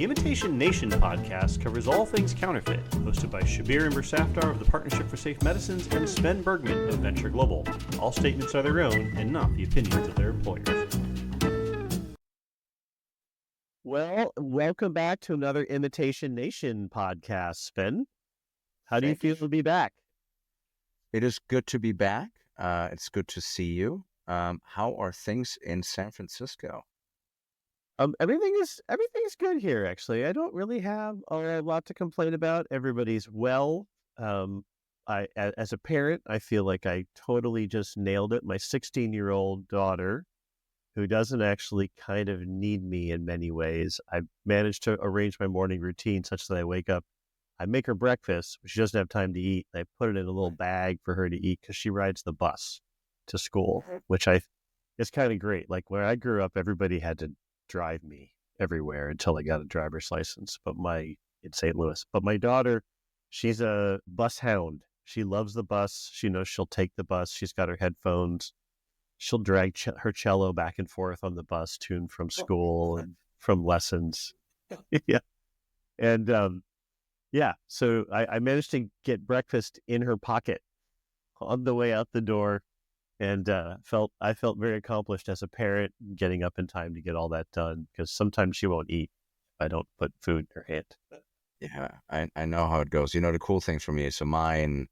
The Imitation Nation podcast covers all things counterfeit, hosted by Shabbir and Safdar of the Partnership for Safe Medicines and Sven Bergman of Venture Global. All statements are their own and not the opinions of their employers. Well, welcome back to another Imitation Nation podcast, Sven. How do you feel to be back? It is good to be back. It's good to see you. How are things in San Francisco? Everything is good here, actually. I don't really have a lot to complain about. Everybody's well. As a parent, I feel like I totally just nailed it. My 16-year-old daughter, who doesn't actually kind of need me in many ways, I managed to arrange my morning routine such that I wake up, I make her breakfast, but she doesn't have time to eat. I put it in a little bag for her to eat because she rides the bus to school, which it's kind of great. Like where I grew up, everybody had to drive me everywhere until I got a driver's license, in St. Louis. But my daughter, she's a bus hound. She loves the bus. She knows she'll take the bus. She's got her headphones. She'll drag her cello back and forth on the bus to and from school and from lessons. Yeah. And so I managed to get breakfast in her pocket on the way out the door. And I felt very accomplished as a parent, getting up in time to get all that done, because sometimes she won't eat if I don't put food in her hand. Yeah, I know how it goes. You know, the cool thing for me is, so mine,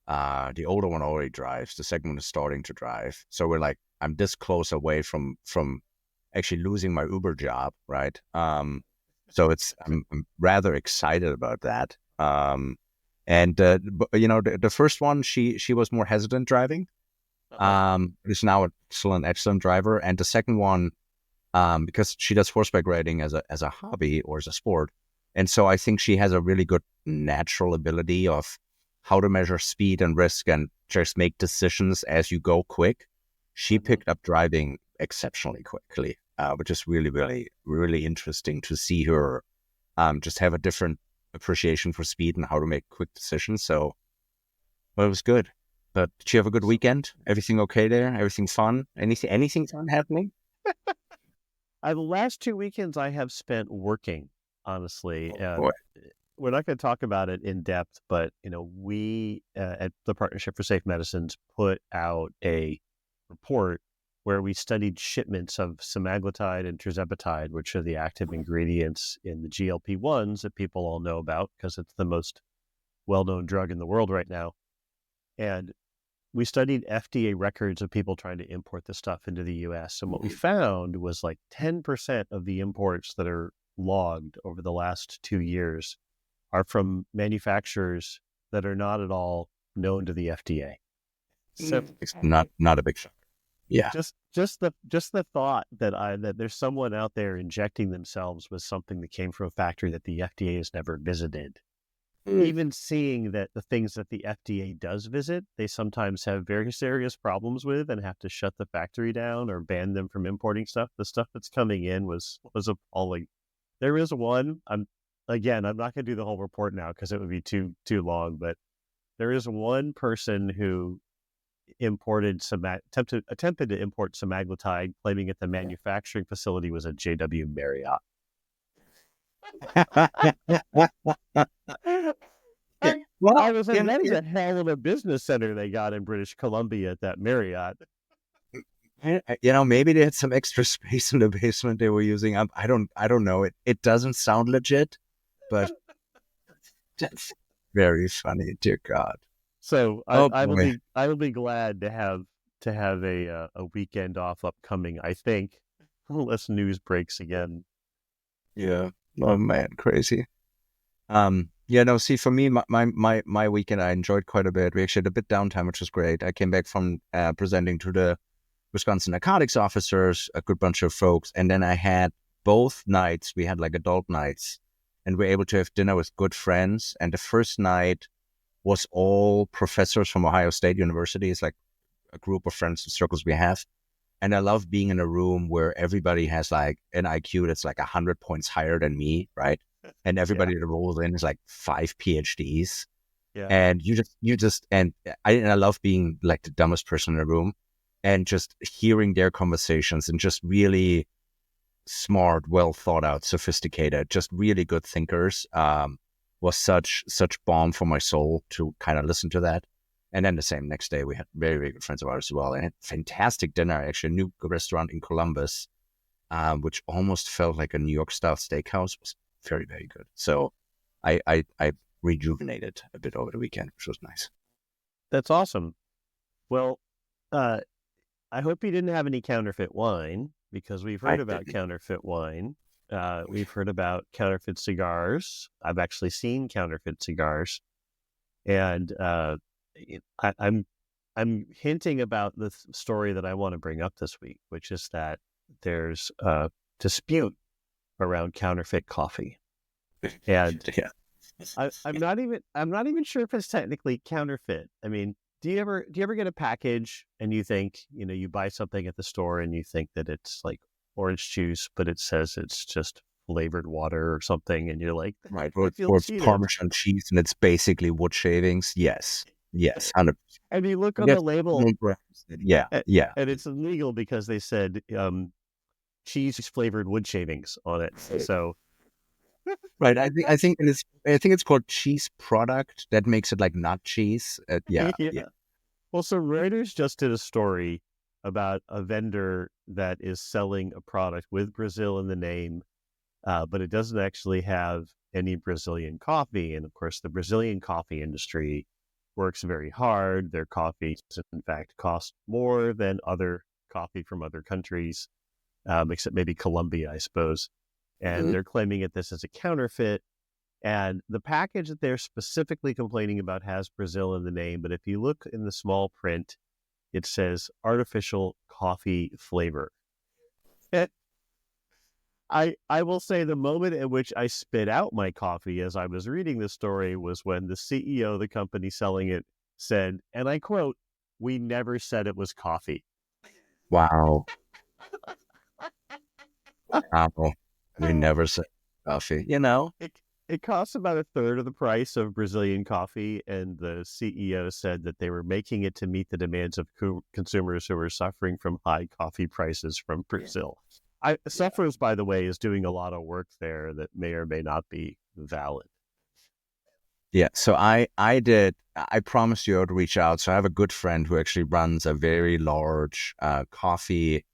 the older one already drives. The second one is starting to drive. So I'm this close away from actually losing my Uber job, right? So I'm rather excited about that. The first one, she was more hesitant driving. Is now still an excellent driver, and the second one, because she does horseback riding as a hobby or as a sport, and so I think she has a really good natural ability of how to measure speed and risk and just make decisions as you go quick. She picked up driving exceptionally quickly, which is really, really, really interesting to see her just have a different appreciation for speed and how to make quick decisions. So, well, it was good. But did you have a good weekend? Everything okay there? Everything fun? Anything fun happening? The last 2 weekends I have spent working, honestly. Boy. We're not going to talk about it in depth, but we at the Partnership for Safe Medicines put out a report where we studied shipments of semaglutide and tirzepatide, which are the active ingredients in the GLP-1s that people all know about because it's the most well-known drug in the world right now. And we studied FDA records of people trying to import the stuff into the U.S. And what we found was like 10% of the imports that are logged over the last 2 years are from manufacturers that are not at all known to the FDA. So it's not a big shock. Yeah. Just the thought that there's someone out there injecting themselves with something that came from a factory that the FDA has never visited. Even seeing that the things that the FDA does visit, they sometimes have very serious problems with and have to shut the factory down or ban them from importing stuff. The stuff that's coming in was appalling. There is one, I'm not going to do the whole report now because it would be too long, but there is one person who attempted to import semaglutide, claiming that the manufacturing facility was a JW Marriott. Well, I was like, that is a hell of a business center they got in British Columbia at that Marriott. Maybe they had some extra space in the basement they were using. I don't know. It doesn't sound legit, but that's very funny. Dear God. So I will be glad to have a weekend off upcoming, I think, unless news breaks again. Yeah. Oh man, crazy. See, for me, my weekend I enjoyed quite a bit. We actually had a bit downtime, which was great. I came back from presenting to the Wisconsin narcotics officers, a good bunch of folks, and then I had both nights. We had like adult nights, and we were able to have dinner with good friends. And the first night was all professors from Ohio State University. It's like a group of friends and circles we have. And I love being in a room where everybody has like an IQ that's like 100 points higher than me, right? And everybody that rolls in is like 5 PhDs. Yeah. And I love being like the dumbest person in the room and just hearing their conversations and just really smart, well thought out, sophisticated, just really good thinkers. Was such balm for my soul to kind of listen to that. And then the same next day, we had very, very good friends of ours as well, and had fantastic dinner. Actually, a new restaurant in Columbus, which almost felt like a New York style steakhouse. It was very, very good. So I rejuvenated a bit over the weekend, which was nice. That's awesome. Well, I hope you didn't have any counterfeit wine, because we've heard about counterfeit wine. We've heard about counterfeit cigars. I've actually seen counterfeit cigars, and I'm hinting about the story that I want to bring up this week, which is that there's a dispute around counterfeit coffee, and Yeah. I'm not even sure if it's technically counterfeit. I mean, do you ever get a package and you think, you buy something at the store and you think that it's like orange juice, but it says it's just flavored water or something, and you're like, Right. I Or feel it's cheated. Parmesan cheese and it's basically wood shavings. Yes. 100%. And you look on the label, Yeah. and it's illegal because they said cheese flavored wood shavings on it. So Right. I think it's called cheese product that makes it like not cheese. Yeah. Well, so Reuters just did a story about a vendor that is selling a product with Brazil in the name, but it doesn't actually have any Brazilian coffee. And of course, the Brazilian coffee industry works very hard. Their coffee, in fact, costs more than other coffee from other countries, except maybe Colombia, I suppose. And they're claiming that this is a counterfeit. And the package that they're specifically complaining about has Brazil in the name, but if you look in the small print, it says artificial coffee flavor. I will say the moment at which I spit out my coffee as I was reading the story was when the CEO of the company selling it said, and I quote, "We never said it was coffee." Wow. Wow. We never said coffee. It costs about a third of the price of Brazilian coffee, and the CEO said that they were making it to meet the demands of consumers who are suffering from high coffee prices from Brazil. Sufferers, by the way, is doing a lot of work there that may or may not be valid. Yeah. So I promised you I would reach out. So I have a good friend who actually runs a very large coffee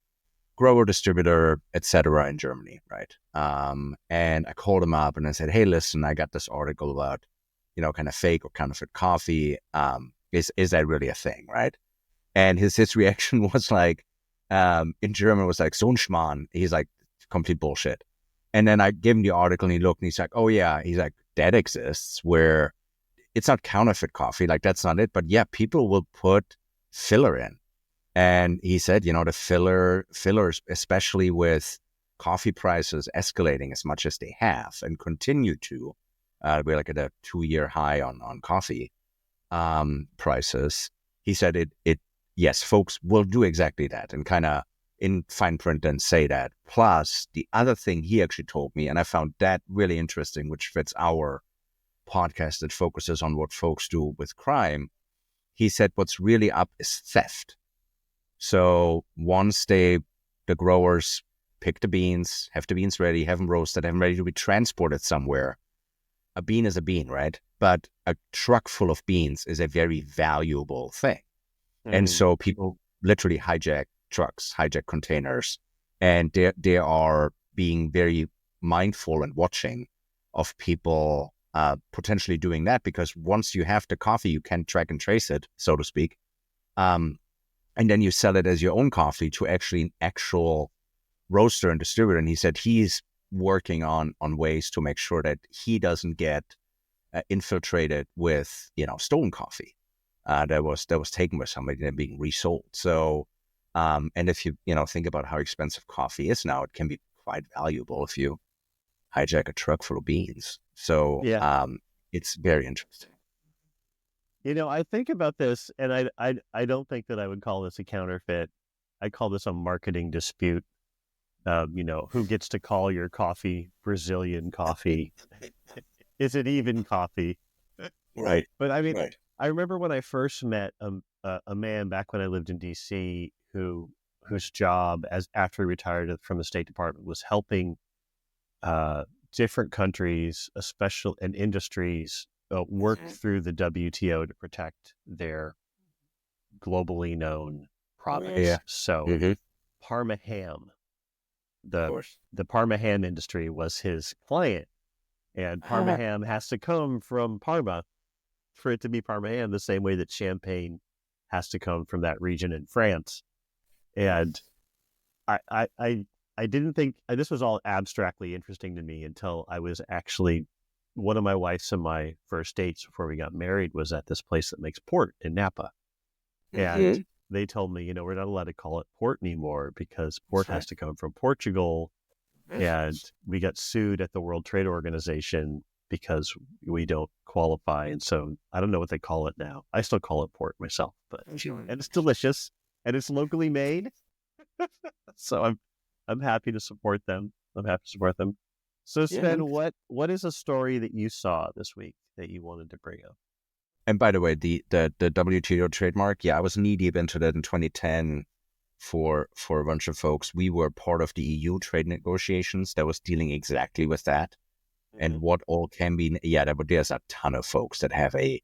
grower, distributor, etc. in Germany, right? And I called him up and I said, "Hey, listen, I got this article about, kind of fake or counterfeit coffee. Is that really a thing, right?" And his reaction was like, in German was like, "So ein Schmarrn." He's like, "Complete bullshit." And then I gave him the article and he looked and he's like, "Oh yeah." He's like, "That exists where it's not counterfeit coffee, like that's not it, but yeah, people will put filler in." And he said, the fillers, especially with coffee prices escalating as much as they have and continue to, we're like at a 2-year high on coffee prices. He said yes, folks will do exactly that and kind of in fine print and say that. Plus, the other thing he actually told me, and I found that really interesting, which fits our podcast that focuses on what folks do with crime. He said what's really up is theft. So once the growers pick the beans, have the beans ready, have them roasted, have them ready to be transported somewhere, a bean is a bean, right? But a truck full of beans is a very valuable thing. And so people literally hijack trucks, hijack containers, and they are being very mindful and watching of people potentially doing that, because once you have the coffee, you can track and trace it, so to speak. And then you sell it as your own coffee to actually an actual roaster and distributor. And he said he's working on ways to make sure that he doesn't get infiltrated with, stolen coffee that was taken by somebody and being resold. So, and if you, think about how expensive coffee is now, it can be quite valuable if you hijack a truck full of beans. So, it's very interesting. I think about this, and I don't think that I would call this a counterfeit. I call this a marketing dispute. Who gets to call your coffee Brazilian coffee? Is it even coffee? Right. But I mean, right. I remember when I first met a man back when I lived in DC who whose job after he retired from the State Department was helping different countries, especially and industries, work through the WTO to protect their globally known products. Yeah. So Parma ham, the Parma ham industry was his client, and Parma ham has to come from Parma for it to be Parma ham, the same way that champagne has to come from that region in France. And I didn't think this was all abstractly interesting to me until I was actually, one of my wife's and my first dates before we got married was at this place that makes port in Napa. And they told me, we're not allowed to call it port anymore because port has to come from Portugal. And we got sued at the World Trade Organization because we don't qualify. And so I don't know what they call it now. I still call it port myself, and it's delicious and it's locally made. So I'm happy to support them. So Sven, what is a story that you saw this week that you wanted to bring up? And by the way, the WTO trademark, I was knee deep into that in 2010 for a bunch of folks. We were part of the EU trade negotiations that was dealing exactly with that. And what all can be, there's a ton of folks that have a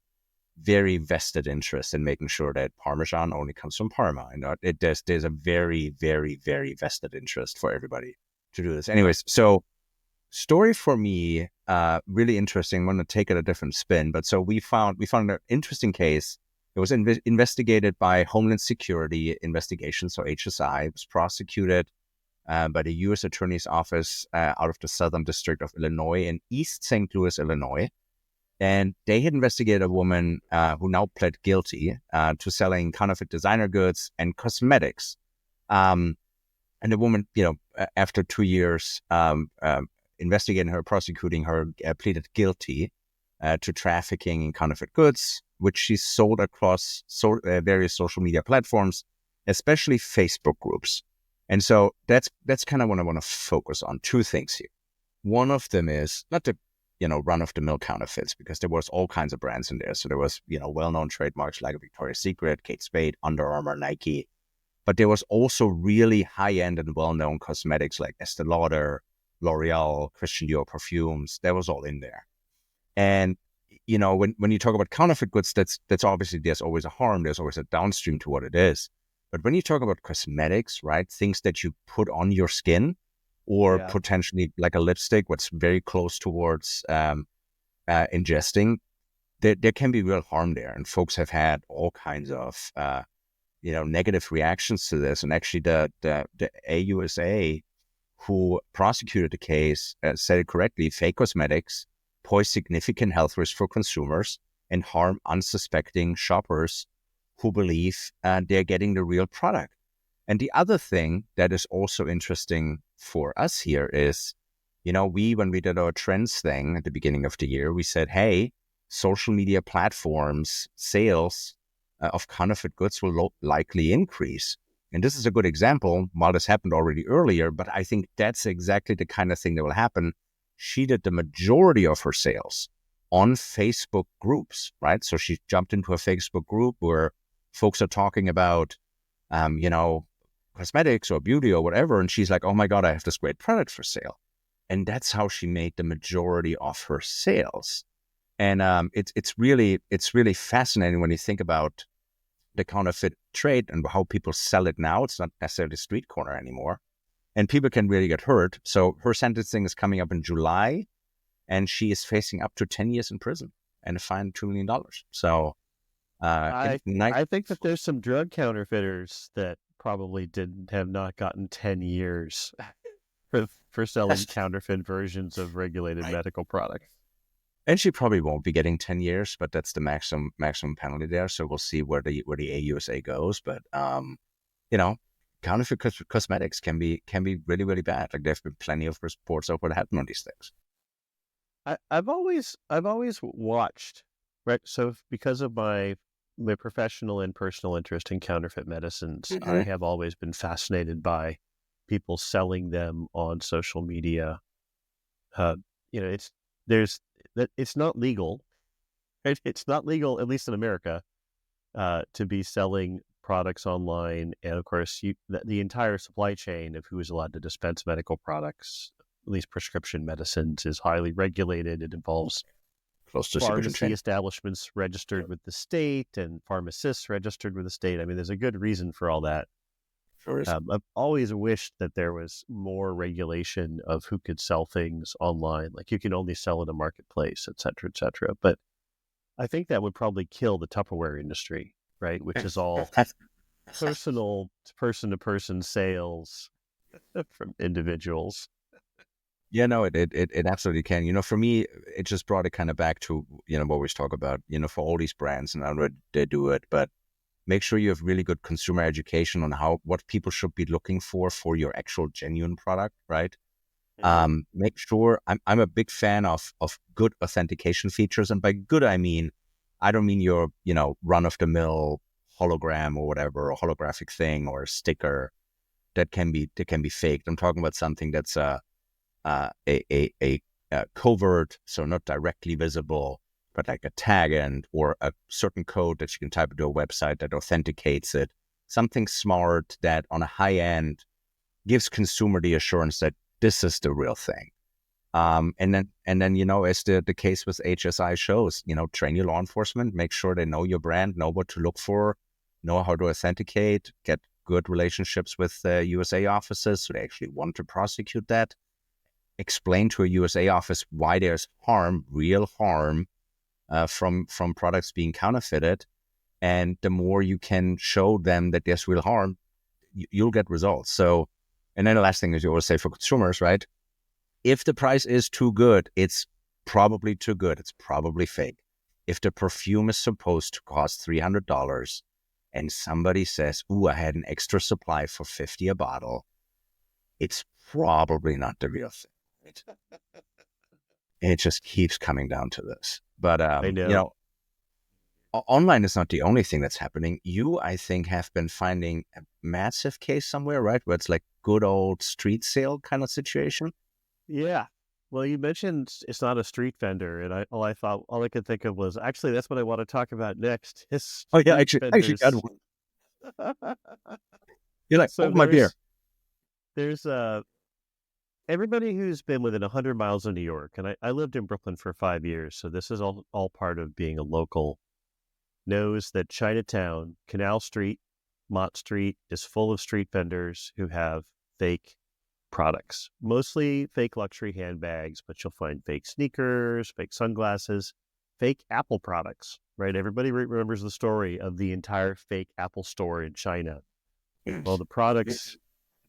very vested interest in making sure that Parmesan only comes from Parma. And there's a very, very, very vested interest for everybody to do this. Anyways, so story for me, really interesting. I'm going to take it a different spin. But so we found an interesting case. It was investigated by Homeland Security Investigation, so HSI. It was prosecuted by the U.S. Attorney's Office out of the Southern District of Illinois in East St. Louis, Illinois. And they had investigated a woman who now pled guilty to selling counterfeit designer goods and cosmetics. And the woman, after 2 years investigating her, prosecuting her, pleaded guilty to trafficking in counterfeit goods, which she sold across various social media platforms, especially Facebook groups. And so that's kind of what I want to focus on. Two things here. One of them is not the run-of-the-mill counterfeits, because there was all kinds of brands in there. So there was well-known trademarks like Victoria's Secret, Kate Spade, Under Armour, Nike, but there was also really high-end and well-known cosmetics like Estee Lauder, L'Oreal, Christian Dior perfumes. That was all in there. And when you talk about counterfeit goods, that's obviously, there's always a harm. There's always a downstream to what it is. But when you talk about cosmetics, right, things that you put on your skin, or potentially like a lipstick, what's very close towards ingesting, there can be real harm there. And folks have had all kinds of, negative reactions to this. And actually the AUSA, who prosecuted the case, said it correctly: fake cosmetics pose significant health risks for consumers and harm unsuspecting shoppers who believe they're getting the real product. And the other thing that is also interesting for us here is, when we did our trends thing at the beginning of the year, we said, hey, social media platforms sales of counterfeit goods will likely increase. And this is a good example. While this happened already earlier, but I think that's exactly the kind of thing that will happen. She did the majority of her sales on Facebook groups, right? So she jumped into a Facebook group where folks are talking about, cosmetics or beauty or whatever. And she's like, oh my God, I have this great product for sale. And that's how she made the majority of her sales. And it's really fascinating when you think about the counterfeit trade and how people sell it now. It's not necessarily street corner anymore. And people can really get hurt. So her sentencing is coming up in July, and she is facing up to 10 years in prison and a fine of $2 million. So I think that there's some drug counterfeiters that probably have not gotten 10 years for selling counterfeit versions of regulated medical products. And she probably won't be getting 10 years, but that's the maximum penalty there. So we'll see where the AUSA goes. But counterfeit cosmetics can be really, really bad. Like, there've been plenty of reports of what happened on these things. I've always watched, right? So because of my professional and personal interest in counterfeit medicines, I have always been fascinated by people selling them on social media. It's not legal. Right? It's not legal, at least in America, to be selling products online, and of course, the entire supply chain of who is allowed to dispense medical products, at least prescription medicines, is highly regulated. It involves Close to supervision pharmacy chain. establishments registered with the state and pharmacists registered with the state. I mean, there's a good reason for all that. Sure is. I've always wished that there was more regulation of who could sell things online. Like you can only sell in a marketplace, et cetera, et cetera. But I think that would probably kill the Tupperware industry, right? Which is all personal, person-to-person sales from individuals. Yeah, no, it absolutely can. You know, for me, it just brought it kind of back to, you know, what we always talk about, you know, for all these brands, and I know they do it, but make sure you have really good consumer education on what people should be looking for your actual genuine product, right? Mm-hmm. Make sure I'm a big fan of good authentication features, and by good I don't mean your, you know, run of the mill hologram or whatever, or holographic thing or a sticker that can be faked. I'm talking about something that's a covert, so not directly visible, but like a tag end or a certain code that you can type into a website that authenticates it. Something smart that on a high end gives consumer the assurance that this is the real thing. And then, you know, as the case with HSI shows, you know, train your law enforcement, make sure they know your brand, know what to look for, know how to authenticate, get good relationships with USA offices so they actually want to prosecute that. Explain to a USA office why there's harm, real harm, from products being counterfeited. And the more you can show them that there's real harm, you'll get results. So, and then the last thing is you always say for consumers, right? If the price is too good, it's probably too good. It's probably fake. If the perfume is supposed to cost $300 and somebody says, ooh, I had an extra supply for $50 a bottle, it's probably not the real thing. It just keeps coming down to this. But, I know. you know, online is not the only thing that's happening. You, I think, have been finding a massive case somewhere, right? Where it's like good old street sale kind of situation. Yeah. Well, you mentioned it's not a street vendor, and all I could think of was actually that's what I want to talk about next. Is Oh yeah, street actually got vendors. one. You're like, So hold my beer. there's everybody who's been within 100 miles of New York, and I lived in Brooklyn for 5 years, so this is all part of being a local, knows that Chinatown, Canal Street, Mott Street is full of street vendors who have fake products, mostly fake luxury handbags, but you'll find fake sneakers, fake sunglasses, fake Apple products, right? Everybody remembers the story of the entire fake Apple store in China. Well, the products,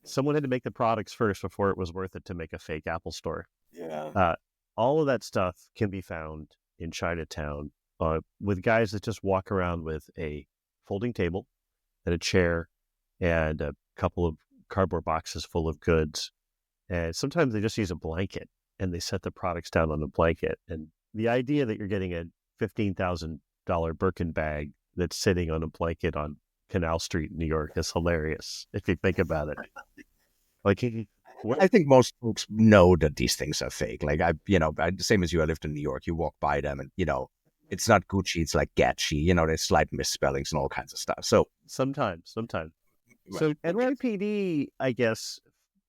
someone had to make the products first before it was worth it to make a fake Apple store. Yeah. All of that stuff can be found in Chinatown with guys that just walk around with a folding table and a chair and a couple of cardboard boxes full of goods. And sometimes they just use a blanket and they set the products down on a blanket. And the idea that you're getting a $15,000 Birkin bag that's sitting on a blanket on Canal Street in New York is hilarious if you think about it. Like, I think most folks know that these things are fake. Like same as you, I lived in New York. You walk by them and, you know, it's not Gucci, it's like Gachi. You know, there's slight misspellings and all kinds of stuff. So sometimes. Right. So NYPD, I guess,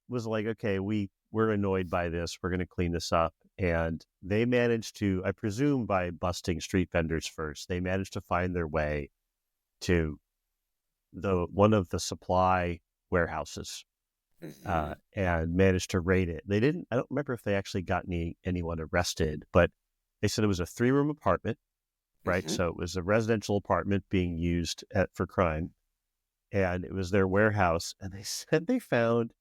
was like, okay, we're annoyed by this. We're going to clean this up. And they managed to, I presume by busting street vendors first, they managed to find their way to one of the supply warehouses and managed to raid it. They didn't, I don't remember if they actually got anyone arrested, but they said it was a 3-room apartment, right? So it was a residential apartment being used for crime. And it was their warehouse. And they said they found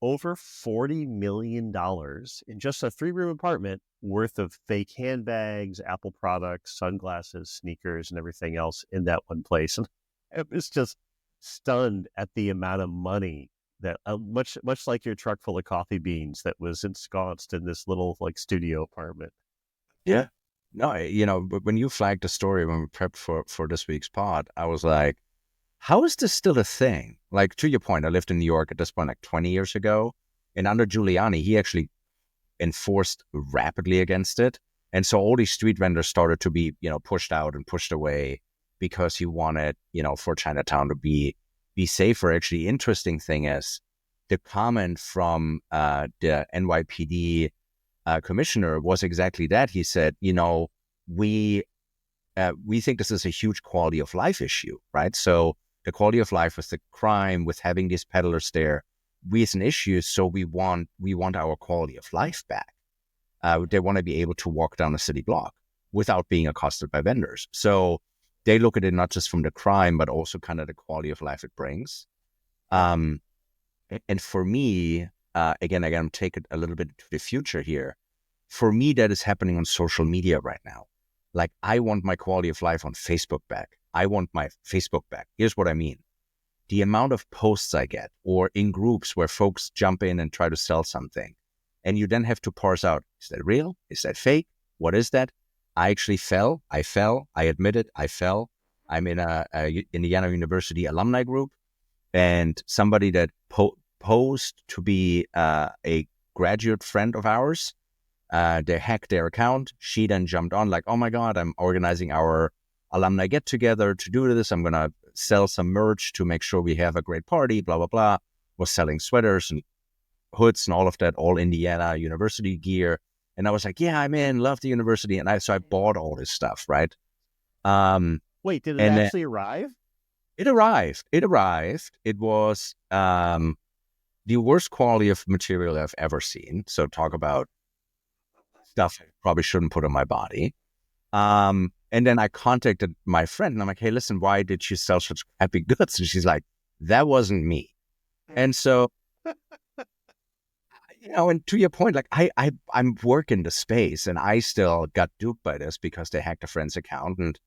over $40 million in just a 3-room apartment worth of fake handbags, Apple products, sunglasses, sneakers, and everything else in that one place. And I was just stunned at the amount of money that much like your truck full of coffee beans that was ensconced in this little like studio apartment. Yeah. No, you know, but when you flagged the story when we prepped for this week's pod, I was like, how is this still a thing? Like, to your point, I lived in New York at this point like 20 years ago, and under Giuliani, he actually enforced rapidly against it. And so all these street vendors started to be, you know, pushed out and pushed away because he wanted, for Chinatown to be safer. Actually, interesting thing is the comment from the NYPD commissioner was exactly that. He said, we think this is a huge quality of life issue, right? So the quality of life with the crime, with having these peddlers there, is an issue. So we want our quality of life back. They want to be able to walk down a city block without being accosted by vendors. So they look at it not just from the crime, but also kind of the quality of life it brings. And for me, again, take it a little bit to the future here. For me, that is happening on social media right now. Like, I want my quality of life on Facebook back. I want my Facebook back. Here's what I mean. The amount of posts I get, or in groups where folks jump in and try to sell something, and you then have to parse out, is that real? Is that fake? What is that? I actually fell. I admit it. I fell. I'm in a Indiana University alumni group, and somebody that posed to be a graduate friend of ours, they hacked their account. She then jumped on like, oh my God, I'm organizing our alumni get together to do this. I'm going to sell some merch to make sure we have a great party, blah, blah, blah. Was selling sweaters and hoods and all of that, all Indiana University gear. And I was like, yeah, I'm in, love the university. And so I bought all this stuff, right? Wait, did it actually arrive? It arrived. It was the worst quality of material I've ever seen. So talk about stuff I probably shouldn't put on my body. And then I contacted my friend and I'm like, hey, listen, why did you sell such crappy goods? And she's like, that wasn't me. And so, and to your point, like I'm working the space and I still got duped by this because they hacked a friend's account and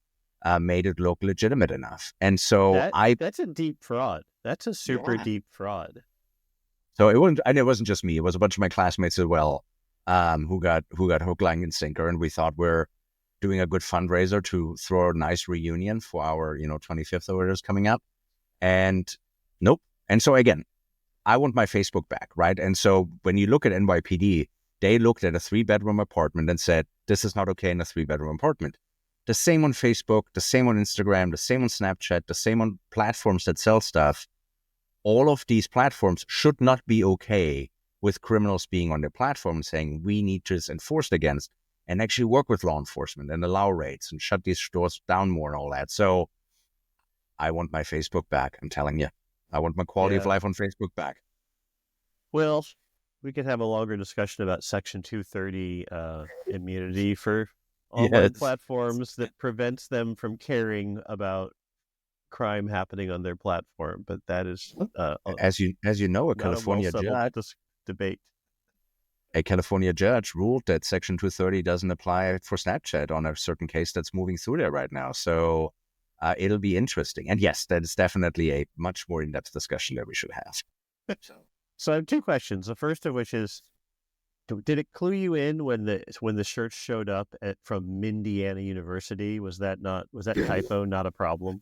made it look legitimate enough. And so that's a deep fraud. That's a super deep fraud. So it wasn't just me. It was a bunch of my classmates as well, who got hook, line, and sinker. And we thought we're doing a good fundraiser to throw a nice reunion for our 25th or whatever's coming up. And nope. And so again, I want my Facebook back, right? And so when you look at NYPD, they looked at a 3-bedroom apartment and said, this is not okay in a 3-bedroom apartment. The same on Facebook, the same on Instagram, the same on Snapchat, the same on platforms that sell stuff. All of these platforms should not be okay with criminals being on their platform and saying, we need to enforce against and actually work with law enforcement and allow raids and shut these stores down more and all that. So I want my Facebook back. I'm telling you, I want my quality of life on Facebook back. Well, we could have a longer discussion about Section 230 immunity for online platforms that prevents them from caring about crime happening on their platform. But that is, as you know, a California judge debate. A California judge ruled that Section 230 doesn't apply for Snapchat on a certain case that's moving through there right now. So it'll be interesting. And yes, that is definitely a much more in-depth discussion that we should have. So I have 2 questions. The first of which is, did it clue you in when the shirts showed up from Indiana University? Was that typo not a problem?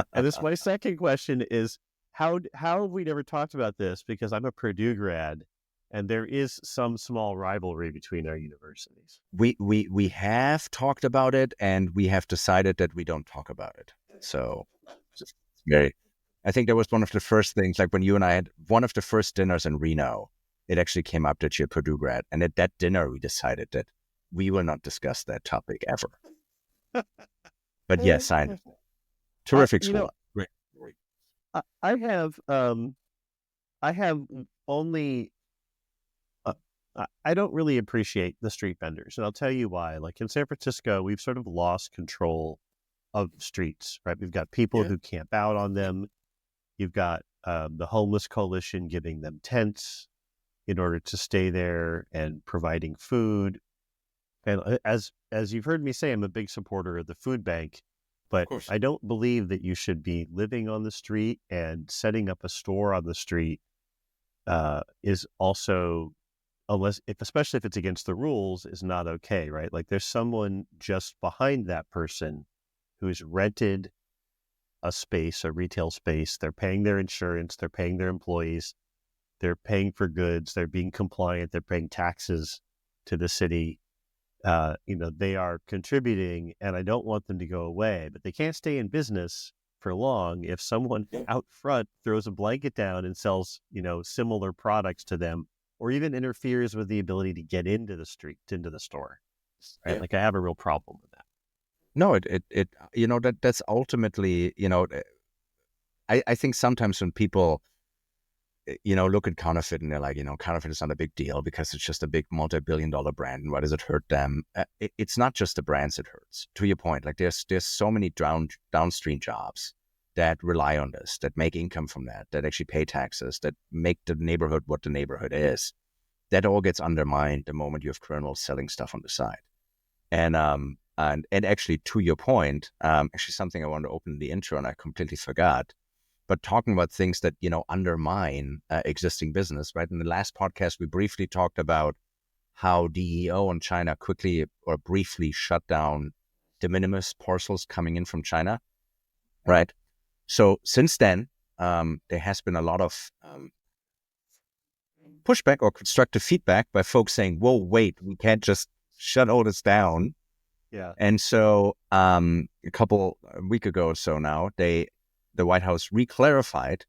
And my second question is, how have we never talked about this? Because I'm a Purdue grad, and there is some small rivalry between our universities. We have talked about it, and we have decided that we don't talk about it. So, I think that was one of the first things, like when you and I had one of the first dinners in Reno, it actually came up that you're a Purdue grad. And at that dinner, we decided that we will not discuss that topic ever. But yes, I know. Terrific school. Great. I have only, I don't really appreciate the street vendors. And I'll tell you why. Like in San Francisco, we've sort of lost control of streets, right? We've got people who camp out on them. You've got the homeless coalition giving them tents in order to stay there and providing food. And as you've heard me say, I'm a big supporter of the food bank, but I don't believe that you should be living on the street, and setting up a store on the street is also, especially if it's against the rules, is not okay, right? Like there's someone just behind that person who's rented a space, a retail space. They're paying their insurance, they're paying their employees, they're paying for goods, they're being compliant, they're paying taxes to the city. they are contributing, and I don't want them to go away, but they can't stay in business for long if someone out front throws a blanket down and sells, similar products to them, or even interferes with the ability to get into the store. Right? Like I have a real problem with that. No, that's ultimately, I think sometimes when people, look at Counterfeit and they're like, Counterfeit is not a big deal because it's just a big multi-billion-dollar brand, and why does it hurt them? It's not just the brands it hurts. To your point, like there's so many downstream jobs that rely on this, that make income from that actually pay taxes, that make the neighborhood what the neighborhood is. That all gets undermined the moment you have criminals selling stuff on the side. And actually, to your point, actually something I wanted to open in the intro and I completely forgot. But talking about things that, undermine existing business, right? In the last podcast, we briefly talked about how DEO in China quickly or briefly shut down de minimis parcels coming in from China, right? So since then, there has been a lot of pushback or constructive feedback by folks saying, whoa, wait, we can't just shut all this down. Yeah. And so a week ago or so now, the White House reclarified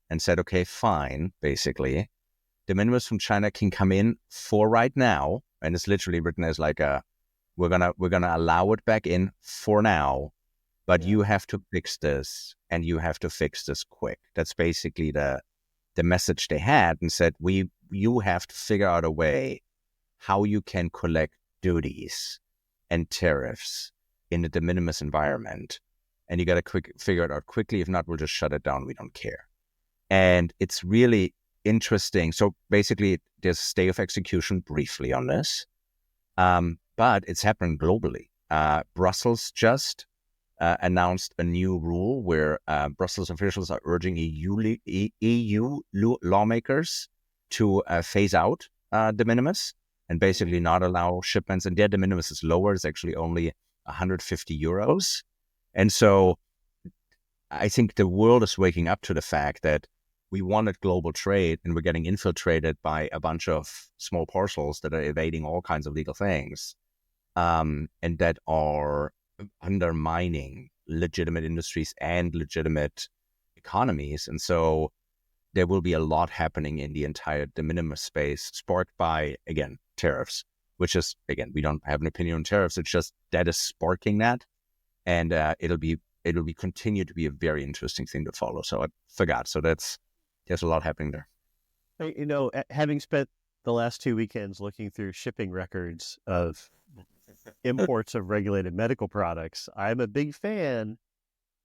and said, okay, fine, basically. De minimis from China can come in for right now. And it's literally written as like we're gonna allow it back in for now, but you have to fix this and you have to fix this quick. That's basically the message they had, and said, you have to figure out a way how you can collect duties and tariffs in the de minimis environment. And you got to figure it out quickly. If not, we'll just shut it down. We don't care. And it's really interesting. So basically, there's a stay of execution briefly on this, but it's happening globally. Brussels just announced a new rule where Brussels officials are urging EU lawmakers to phase out de minimis and basically not allow shipments. And their de minimis is lower. It's actually only 150 euros. And so I think the world is waking up to the fact that we wanted global trade and we're getting infiltrated by a bunch of small parcels that are evading all kinds of legal things, and that are undermining legitimate industries and legitimate economies. And so there will be a lot happening in the entire de minimis space, sparked by, again, tariffs, which is, again, we don't have an opinion on tariffs. It's just that is sparking that. And it'll continue to be a very interesting thing to follow. So I forgot. So there's a lot happening there. Having spent the last 2 weekends looking through shipping records of imports of regulated medical products, I'm a big fan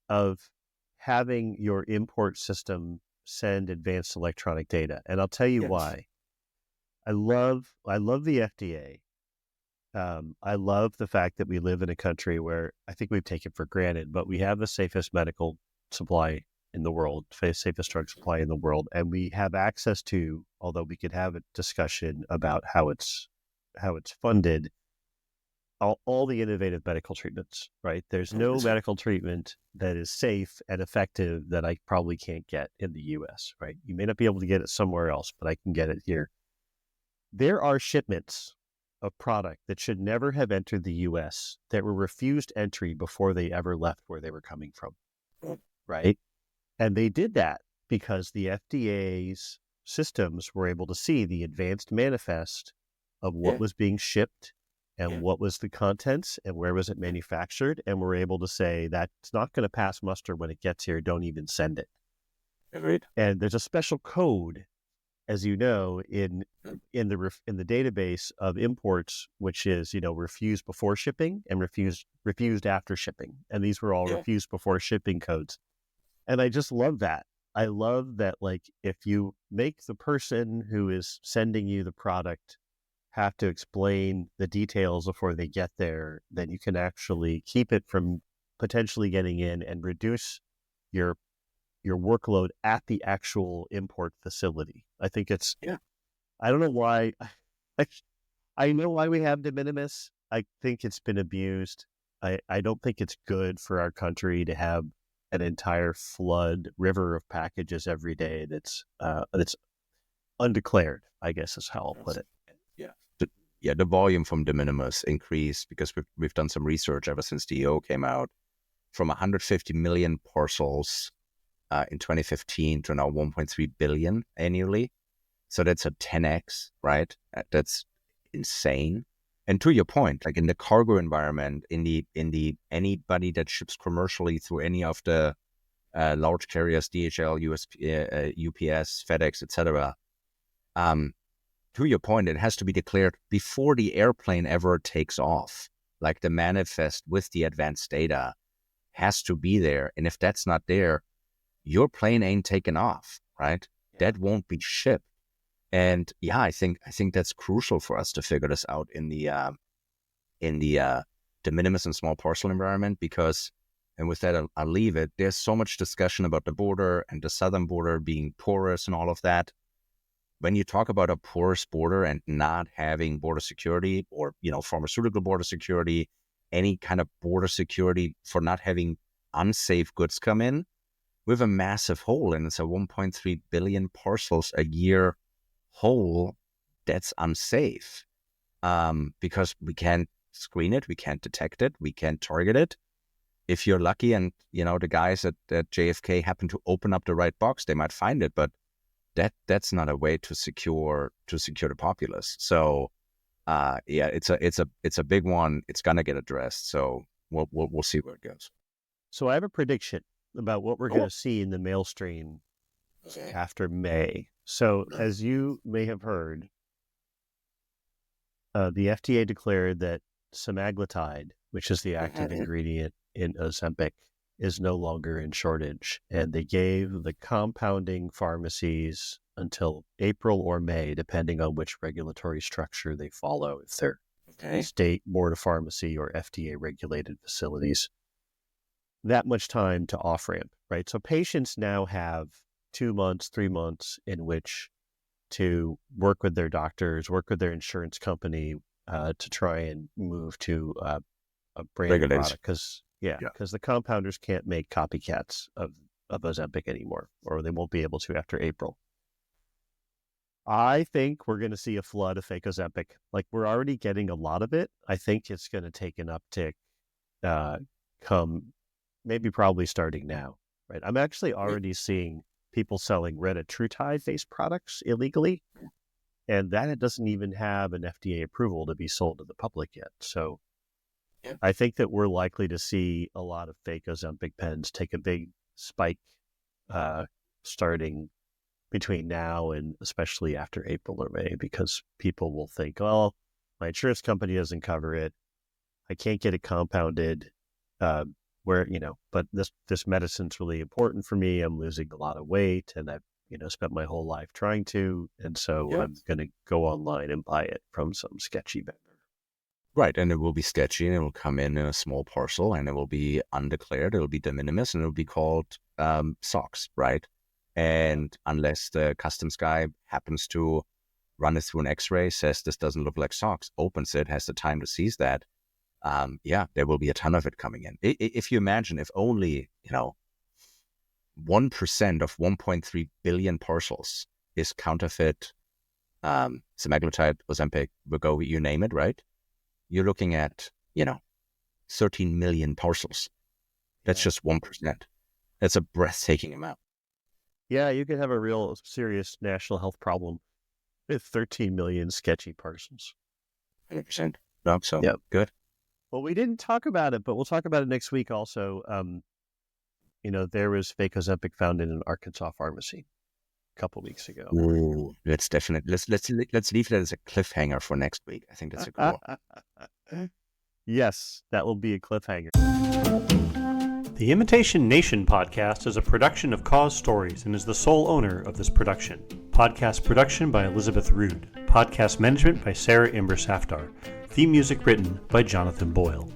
of having your import system send advanced electronic data. And I'll tell you why. I love the FDA. I love the fact that we live in a country where I think we've taken for granted, but we have the safest medical supply in the world, safest drug supply in the world, and we have access to, although we could have a discussion about how it's funded, all the innovative medical treatments, right? There's no medical treatment that is safe and effective that I probably can't get in the U.S., right? You may not be able to get it somewhere else, but I can get it here. There are shipments of product that should never have entered the U.S. that were refused entry before they ever left where they were coming from, right? And they did that because the FDA's systems were able to see the advanced manifest of what was being shipped and what was the contents and where was it manufactured, and were able to say that's not going to pass muster when it gets here. Don't even send it. Agreed. And there's a special code, as you know, in the database of imports, which is, refused before shipping and refused after shipping. And these were all refused before shipping codes. And I just love that. I love that, like, if you make the person who is sending you the product have to explain the details before they get there, then you can actually keep it from potentially getting in and reduce your workload at the actual import facility. I think it's, I don't know why, I know why we have de minimis. I think it's been abused. I don't think it's good for our country to have an entire river of packages every day that's undeclared, I guess is how I'll put it. the volume from de minimis increased because we've done some research ever since the EO came out, from 150 million parcels in 2015 to now 1.3 billion annually. So that's a 10x, right? That's insane. And to your point, like in the cargo environment, in the anybody that ships commercially through any of the large carriers, DHL, UPS, FedEx, etc. To your point, it has to be declared before the airplane ever takes off. Like the manifest with the advanced data has to be there. And if that's not there, your plane ain't taken off, right? That won't be shipped. And yeah, I think that's crucial for us to figure this out in the de minimis and small parcel environment, because, and with that, I'll leave it. There's so much discussion about the border and the southern border being porous and all of that. When you talk about a porous border and not having border security or, pharmaceutical border security, any kind of border security for not having unsafe goods come in, we have a massive hole, and it's a 1.3 billion parcels a year hole that's unsafe, because we can't screen it, we can't detect it, we can't target it. If you're lucky and, the guys at JFK happen to open up the right box, they might find it, but that's not a way to secure the populace. So, it's a big one. It's gonna get addressed. So we'll see where it goes. So I have a prediction about what we're going to see in the mail stream after May. So as you may have heard, the FDA declared that semaglutide, which is the active ingredient in Ozempic, is no longer in shortage. And they gave the compounding pharmacies until April or May, depending on which regulatory structure they follow, if they're state board of pharmacy or FDA regulated facilities, that much time to off-ramp, right? So patients now have 2 months, 3 months in which to work with their doctors, work with their insurance company to try and move to a branded product. Because the compounders can't make copycats of Ozempic anymore, or they won't be able to after April. I think we're going to see a flood of fake Ozempic. Like, we're already getting a lot of it. I think it's going to take an uptick probably starting now, right? I'm actually already seeing people selling retatrutide-based products illegally, and that it doesn't even have an FDA approval to be sold to the public yet. So I think that we're likely to see a lot of fake Ozempic pens take a big spike starting between now and especially after April or May, because people will think, well, my insurance company doesn't cover it. I can't get it compounded. But this medicine's really important for me. I'm losing a lot of weight, and I've, spent my whole life trying to, and so I'm going to go online and buy it from some sketchy vendor. Right, and it will be sketchy, and it will come in a small parcel, and it will be undeclared, it will be de minimis, and it will be called socks, right? And unless the customs guy happens to run it through an x-ray, says this doesn't look like socks, opens it, has the time to seize that, there will be a ton of it coming in. If you imagine, if only, 1% of 1.3 billion parcels is counterfeit, semaglutide, Ozempic, Wegovy, you name it, right? You're looking at, 13 million parcels. That's just 1%. That's a breathtaking amount. Yeah, you could have a real serious national health problem with 13 million sketchy parcels. 100%. No, so good. Well, we didn't talk about it, but we'll talk about it next week also. There was fake Ozempic found in an Arkansas pharmacy a couple weeks ago. Ooh, let's leave that as a cliffhanger for next week. I think that's a good one. Yes, that will be a cliffhanger. The Imitation Nation podcast is a production of Cause Stories and is the sole owner of this production. Podcast production by Elizabeth Rude. Podcast management by Sarah Imber Safdar. Theme music written by Jonathan Boyle.